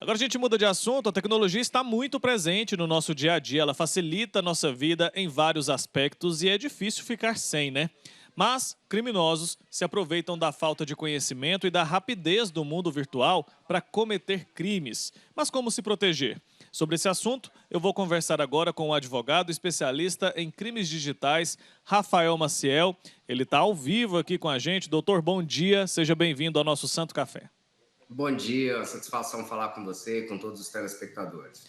Agora a gente muda de assunto, a tecnologia está muito presente no nosso dia a dia, ela facilita a nossa vida em vários aspectos e é difícil ficar sem, né? Mas criminosos se aproveitam da falta de conhecimento e da rapidez do mundo virtual para cometer crimes. Mas como se proteger? Sobre esse assunto, eu vou conversar agora com o advogado especialista em crimes digitais, Rafael Maciel. Ele está ao vivo aqui com a gente. Doutor, bom dia, seja bem-vindo ao nosso Santo Café. Bom dia, satisfação falar com você e com todos os telespectadores.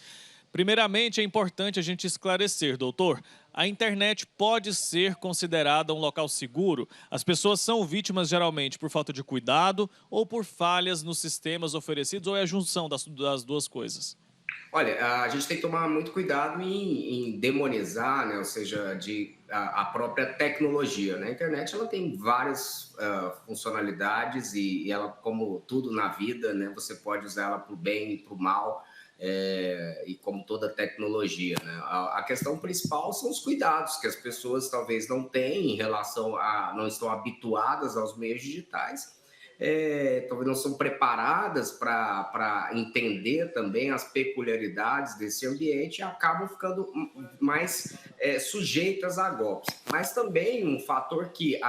Primeiramente, é importante a gente esclarecer, doutor. A internet pode ser considerada um local seguro? As pessoas são vítimas geralmente por falta de cuidado ou por falhas nos sistemas oferecidos ou é a junção das duas coisas? Olha, a gente tem que tomar muito cuidado em demonizar, né? Ou seja, a própria tecnologia. Né? A internet ela tem várias funcionalidades e ela, como tudo na vida, né? Você pode usar ela para o bem e para o mal. E como toda tecnologia, né? A questão principal são os cuidados que as pessoas talvez não têm em relação a, não estão habituadas aos meios digitais, talvez não são preparadas para entender também as peculiaridades desse ambiente e acabam ficando mais sujeitas a golpes. Mas também um fator que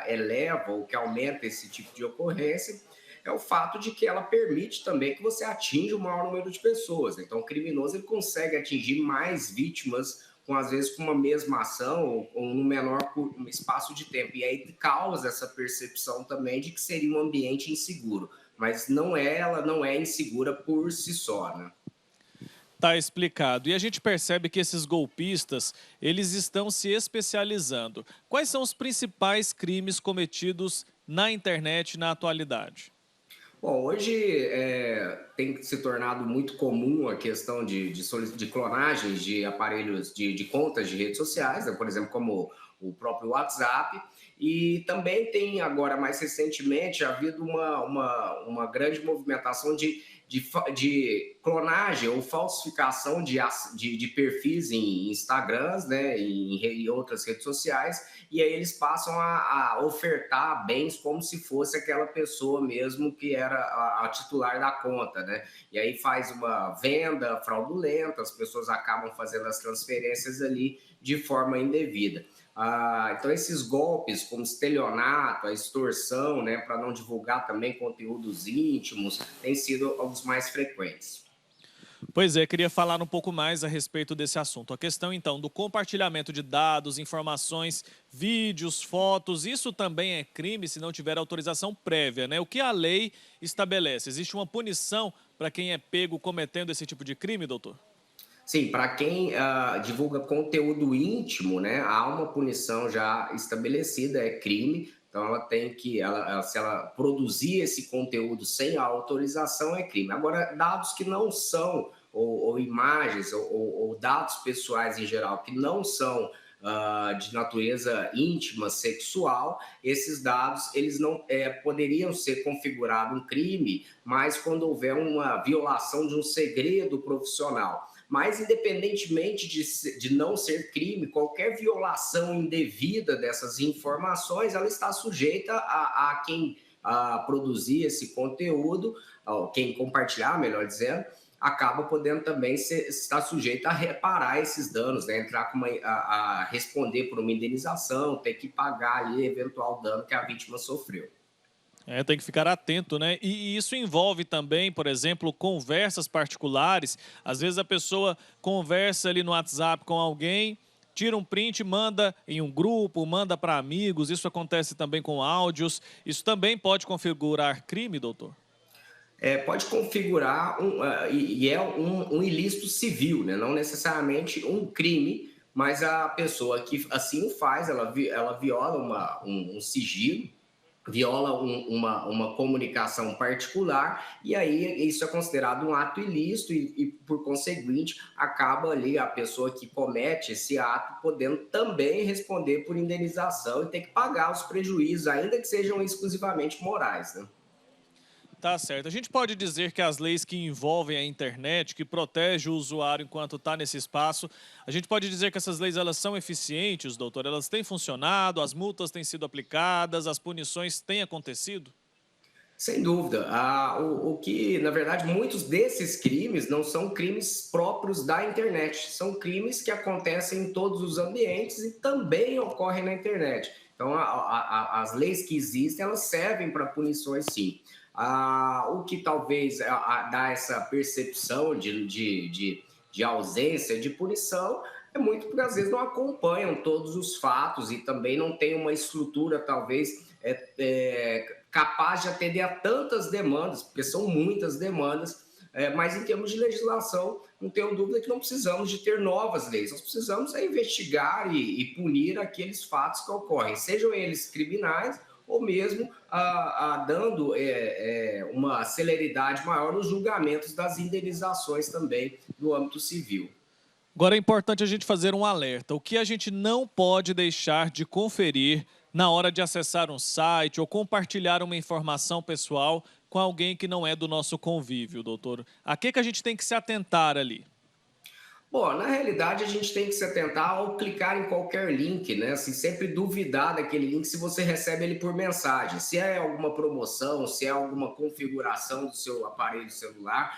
eleva ou que aumenta esse tipo de ocorrência é o fato de que ela permite também que você atinja o maior número de pessoas. Então, o criminoso ele consegue atingir mais vítimas com às vezes com uma mesma ação ou no menor espaço de tempo. E aí causa essa percepção também de que seria um ambiente inseguro. Mas não é, ela não é insegura por si só, né? Tá explicado. E a gente percebe que esses golpistas, eles estão se especializando. Quais são os principais crimes cometidos na internet na atualidade? Bom, hoje tem se tornado muito comum a questão de clonagens de aparelhos de contas de redes sociais, né? Por exemplo, como o próprio WhatsApp, e também tem agora, mais recentemente, havido uma grande movimentação de clonagem ou falsificação de perfis em Instagrams, né, em outras redes sociais, e aí eles passam a ofertar bens como se fosse aquela pessoa mesmo que era a titular da conta, né? E aí faz uma venda fraudulenta, as pessoas acabam fazendo as transferências ali de forma indevida. Então, esses golpes, como estelionato, a extorsão, né, para não divulgar também conteúdos íntimos, têm sido os mais frequentes. Pois é, queria falar um pouco mais a respeito desse assunto. A questão, então, do compartilhamento de dados, informações, vídeos, fotos, isso também é crime se não tiver autorização prévia, né? O que a lei estabelece? Existe uma punição para quem é pego cometendo esse tipo de crime, doutor? Sim, para quem divulga conteúdo íntimo, né, há uma punição já estabelecida, é crime. Então, ela tem que, se ela produzir esse conteúdo sem a autorização, é crime. Agora, dados que não são, ou imagens, ou dados pessoais em geral, que não são de natureza íntima, sexual, esses dados eles não poderiam ser configurado um crime, mas quando houver uma violação de um segredo profissional. Mas, independentemente de não ser crime, qualquer violação indevida dessas informações, ela está sujeita a quem produzir esse conteúdo, quem compartilhar, melhor dizendo, acaba podendo também estar sujeito a reparar esses danos, né? Entrar com a responder por uma indenização, ter que pagar ali eventual dano que a vítima sofreu. É, tem que ficar atento, né? E isso envolve também, por exemplo, conversas particulares. Às vezes a pessoa conversa ali no WhatsApp com alguém, tira um print, manda em um grupo, manda para amigos. Isso acontece também com áudios. Isso também pode configurar crime, doutor? Pode configurar e é um ilícito civil, né? Não necessariamente um crime, mas a pessoa que assim o faz, ela viola um sigilo, viola uma comunicação particular, e aí isso é considerado um ato ilícito por conseguinte, acaba ali a pessoa que comete esse ato podendo também responder por indenização e ter que pagar os prejuízos, ainda que sejam exclusivamente morais, né? Tá certo. A gente pode dizer que as leis que envolvem a internet, que protegem o usuário enquanto está nesse espaço, a gente pode dizer que essas leis elas são eficientes, doutor? Elas têm funcionado, as multas têm sido aplicadas, as punições têm acontecido? Sem dúvida. O que, na verdade, muitos desses crimes não são crimes próprios da internet, são crimes que acontecem em todos os ambientes e também ocorrem na internet. Então, as leis que existem, elas servem para punições, sim. O que talvez dá essa percepção de ausência de punição é muito porque às vezes não acompanham todos os fatos e também não tem uma estrutura, talvez, capaz de atender a tantas demandas, porque são muitas demandas, mas em termos de legislação, não tenho dúvida que não precisamos de ter novas leis, nós precisamos investigar e punir aqueles fatos que ocorrem, sejam eles criminais ou mesmo dando uma celeridade maior nos julgamentos das indenizações também no âmbito civil. Agora é importante a gente fazer um alerta. O que a gente não pode deixar de conferir na hora de acessar um site ou compartilhar uma informação pessoal com alguém que não é do nosso convívio, doutor? A que a gente tem que se atentar ali? Bom, na realidade a gente tem que se atentar ao clicar em qualquer link, né? Assim, sempre duvidar daquele link se você recebe ele por mensagem. Se é alguma promoção, se é alguma configuração do seu aparelho celular,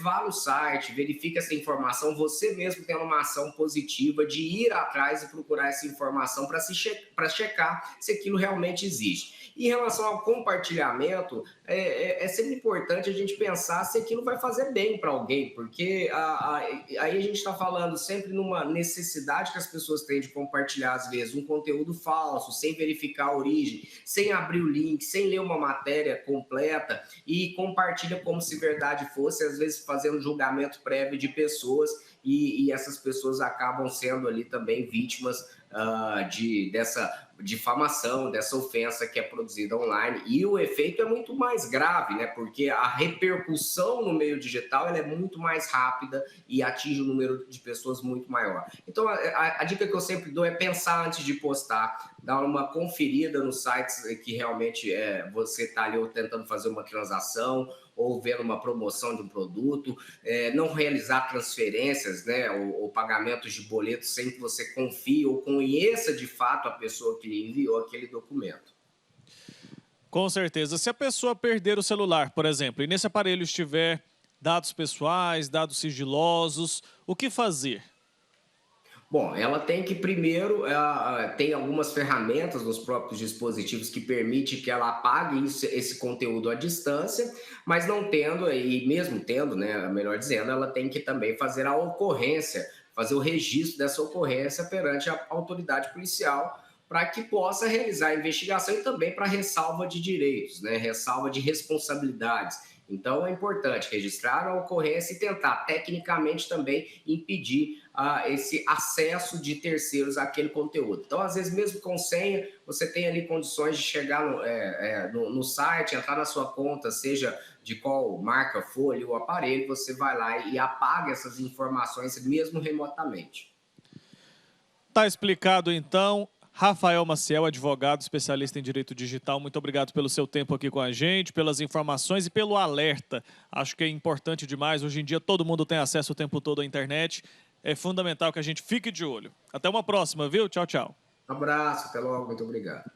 vá no site, verifique essa informação, você mesmo tendo uma ação positiva de ir atrás e procurar essa informação para checar se aquilo realmente existe. Em relação ao compartilhamento, é sempre importante a gente pensar se aquilo vai fazer bem para alguém, porque aí a gente está falando sempre numa necessidade que as pessoas têm de compartilhar, às vezes, um conteúdo falso, sem verificar a origem, sem abrir o link, sem ler uma matéria completa e compartilha como se verdade fosse, às vezes fazendo julgamento prévio de pessoas e essas pessoas acabam sendo ali também vítimas dessa difamação, dessa ofensa que é produzida online. E o efeito é muito mais grave, né? Porque a repercussão no meio digital ela é muito mais rápida e atinge um número de pessoas muito maior. Então, a dica que eu sempre dou é pensar antes de postar, dar uma conferida nos sites que realmente você está ali ou tentando fazer uma transação ou vendo uma promoção de um produto, não realizar transferências, né, ou pagamentos de boletos sem que você confie ou conheça de fato a pessoa que lhe enviou aquele documento. Com certeza. Se a pessoa perder o celular, por exemplo, e nesse aparelho estiver dados pessoais, dados sigilosos, o que fazer? Bom, ela tem que primeiro, tem algumas ferramentas nos próprios dispositivos que permite que ela apague esse conteúdo à distância, mas não tendo, e mesmo tendo, né, melhor dizendo, ela tem que também fazer a ocorrência, fazer o registro dessa ocorrência perante a autoridade policial para que possa realizar a investigação e também para ressalva de direitos, né, ressalva de responsabilidades. Então, é importante registrar a ocorrência e tentar, tecnicamente, também impedir esse acesso de terceiros àquele conteúdo. Então, às vezes, mesmo com senha, você tem ali condições de chegar no site, entrar na sua conta, seja de qual marca for ali o aparelho, você vai lá e apaga essas informações, mesmo remotamente. Tá explicado, então. Rafael Maciel, advogado, especialista em direito digital, muito obrigado pelo seu tempo aqui com a gente, pelas informações e pelo alerta. Acho que é importante demais. Hoje em dia todo mundo tem acesso o tempo todo à internet. É fundamental que a gente fique de olho. Até uma próxima, viu? Tchau, tchau. Um abraço, até logo, muito obrigado.